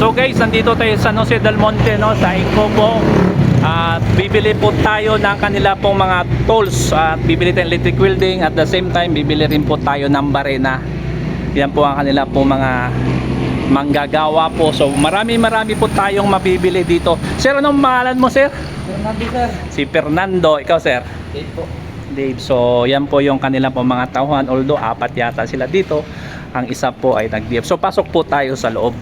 So guys, nandito tayo sa San Jose del Monte, no, sa Incopo. At bibili po tayo ng kanila pong mga tools. At bibili tayong electric welding. At the same time, bibili rin po tayo ng barena. Yan po ang kanila pong mga manggagawa po. So marami po tayong mabibili dito. Sir, anong pangalan mo, sir? Fernando, sir. Si Fernando. Ikaw, sir? Dave po. Dave. So yan po yung kanila pong mga tauhan. Although apat yata sila dito, ang isa po ay nag-DF. So pasok po tayo sa loob.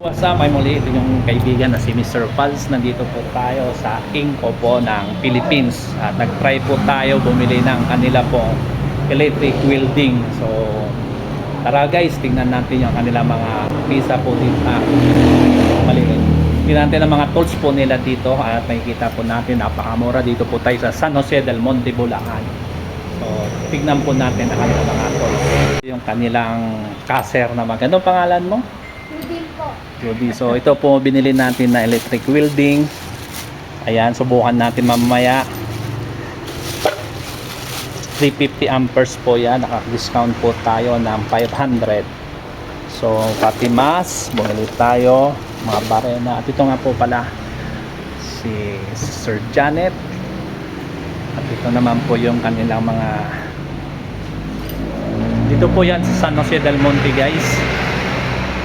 What's up? I'm muli, ito yung kaibigan na si Mr. Pals. Nandito po tayo sa Incopo ng Philippines. At nag-try po tayo bumili ng kanila pong electric welding. So tara guys, tingnan natin yung kanila mga pisa po dito. Tingnan natin ang mga tools po nila dito. At makikita po natin, napakamura. Dito po tayo sa San Jose del Monte, Bulacan. So tignan po natin ang kanilang mga tools. Yung kanilang caser na magandang pangalan mo? Judy. So ito po binili natin na electric welding. Ayan, subukan natin mamaya. 350 amperes po yan. Naka-discount po tayo ng 500. So pati mas bumili tayo, mga barena. At ito nga po pala si Sir Janet. At ito naman po yung kanilang mga, dito po yan sa San Jose del Monte, guys.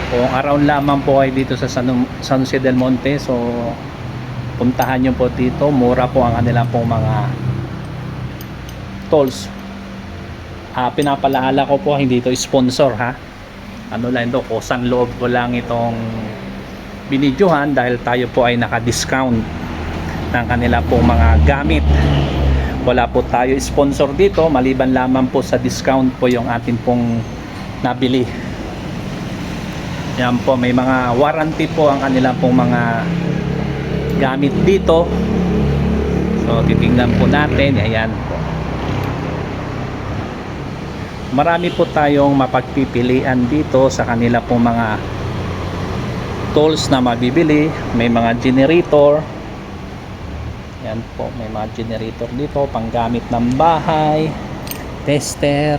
Kung around lamang po ay dito sa San Jose del Monte, so puntahan nyo po dito. Mura po ang kanilang pong mga tools. Pinapalaala ko po, hindi ito sponsor, ha. Ano lang ito, kusang loob ko lang itong binidyohan dahil tayo po ay naka-discount ng kanila pong mga gamit. Wala po tayo sponsor dito, maliban lamang po sa discount po yung atin pong nabili. Yan po, may mga warranty po ang kanila pong mga gamit dito. So titingnan po natin. Ayan po, marami po tayong mapagpipilian dito sa kanila pong mga tools na mabibili. May mga generator. Yan po, may mga generator dito, panggamit ng bahay, tester.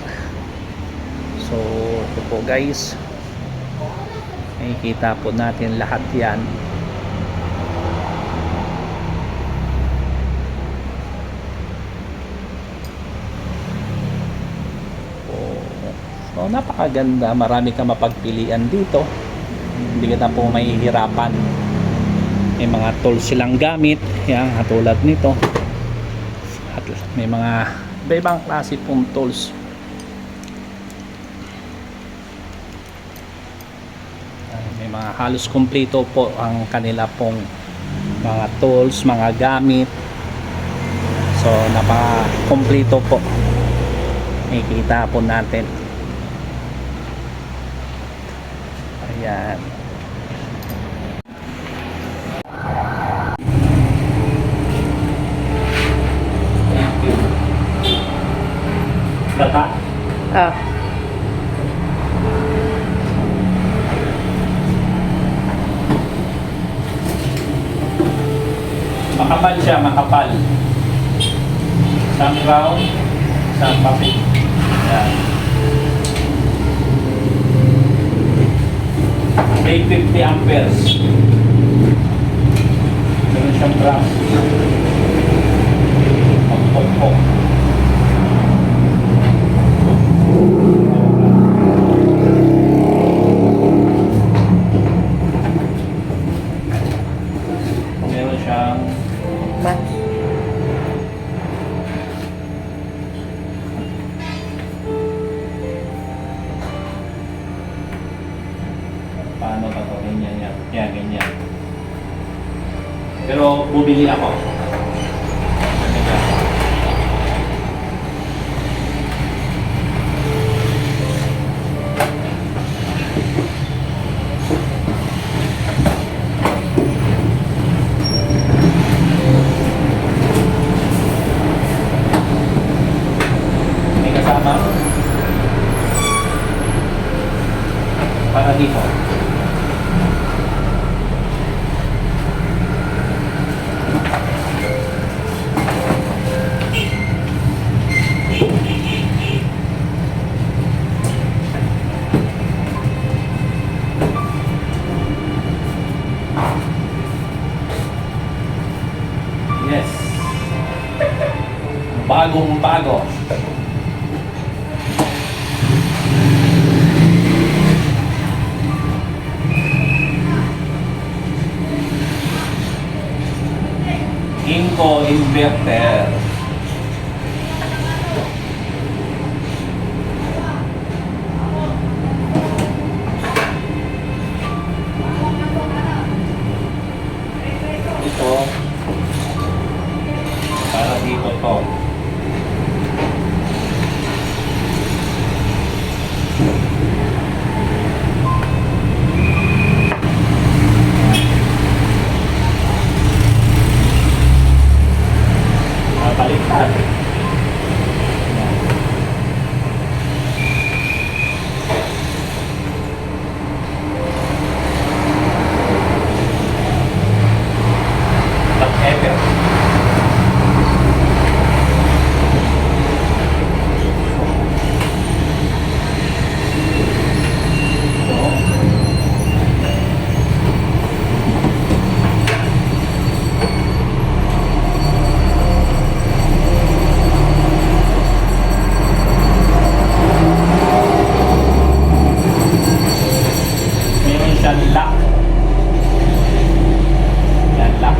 So ito po guys, makikita po natin lahat yan. So napakaganda, marami kang mapagpilian dito. Hindi ka na po mahihirapan. May mga tools silang gamit, yan, katulad nito. At may mga iba-ibang klase pong tools. May mga halos kumpleto po ang kanila pong mga tools, mga gamit. So napaka-kumpleto po. Makikita po natin. Ayan. Bata? Makapal siya, makapal. Isang round, isang papel. Ayan. 850 amperes. Meron siyang brass. Pagpokpok. Meron siyang match. Paano ba ito? Ganyan yan. Yan, ganyan. Pero bumili ako. May kasama para dito. bagong bago. Inco inverter. Ito para dito to. Baliktad. Ever. Meron siyang lock. Yan, lock.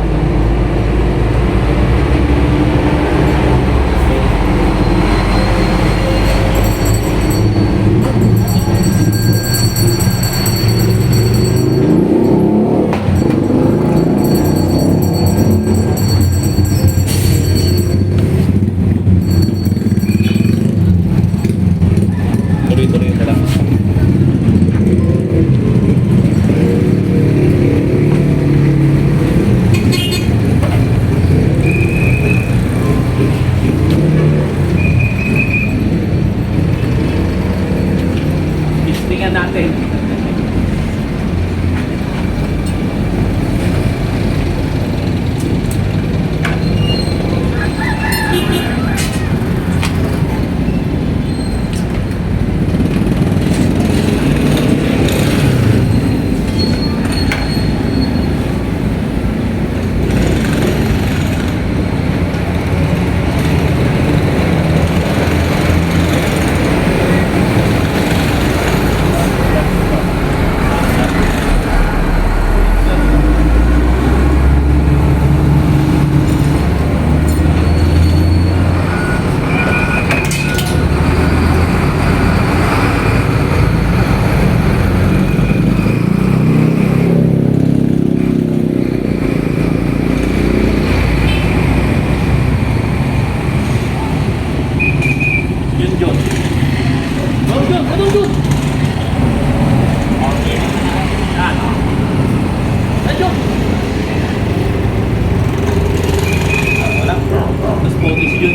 Tuloy-tuloy na lang. Testingan natin.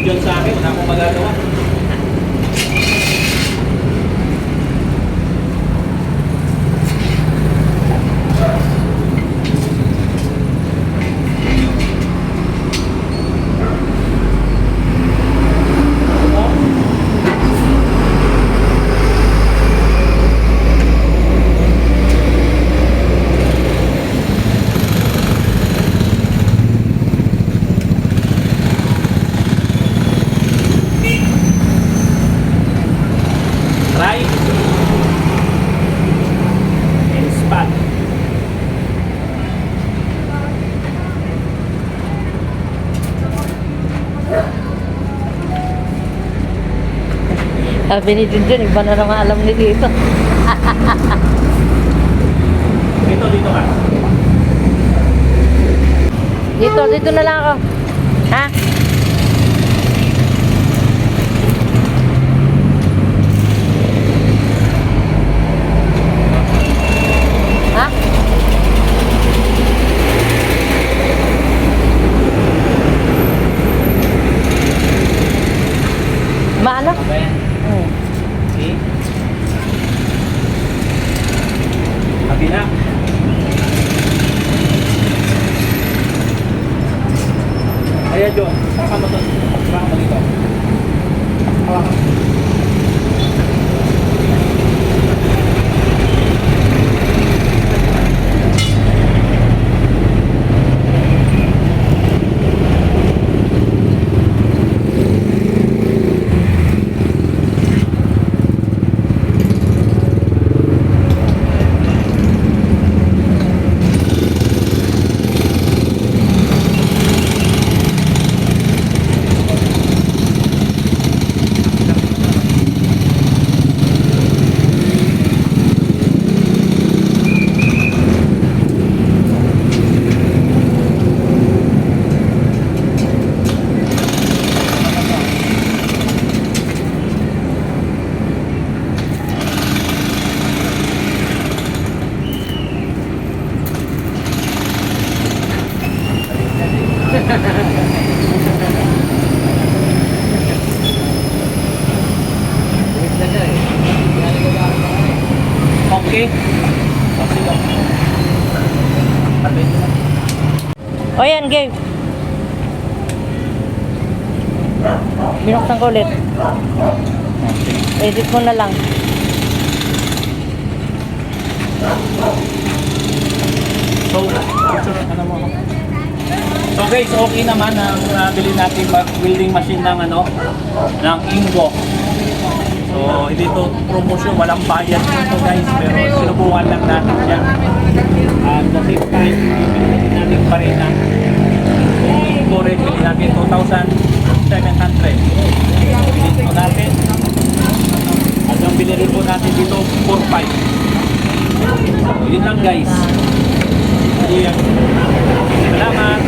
Yun sa akin, wala akong magagawa. Sabi ni Junjun, iba na naman alam ni dito. Dito ka. Dito na lang ako. Ha? Ha? Maano? See? Happy na. Kaya John, saka mo to. Saka mo dito. Hawakan. O yan, Gabe. Binuksan ko ulit. Edit mo na lang. So, ano mo? So guys, okay naman ang nabili natin welding machine ng ng Ingo. So, hindi to promotion, walang bayad dito guys, pero sinubukan lang natin siya. At the same time, bibili natin pa rin ang Ingo rin, bili natin 2,700. Bili po natin. At ang bili rin po natin dito, 4,500. So, yun lang guys. Salamat.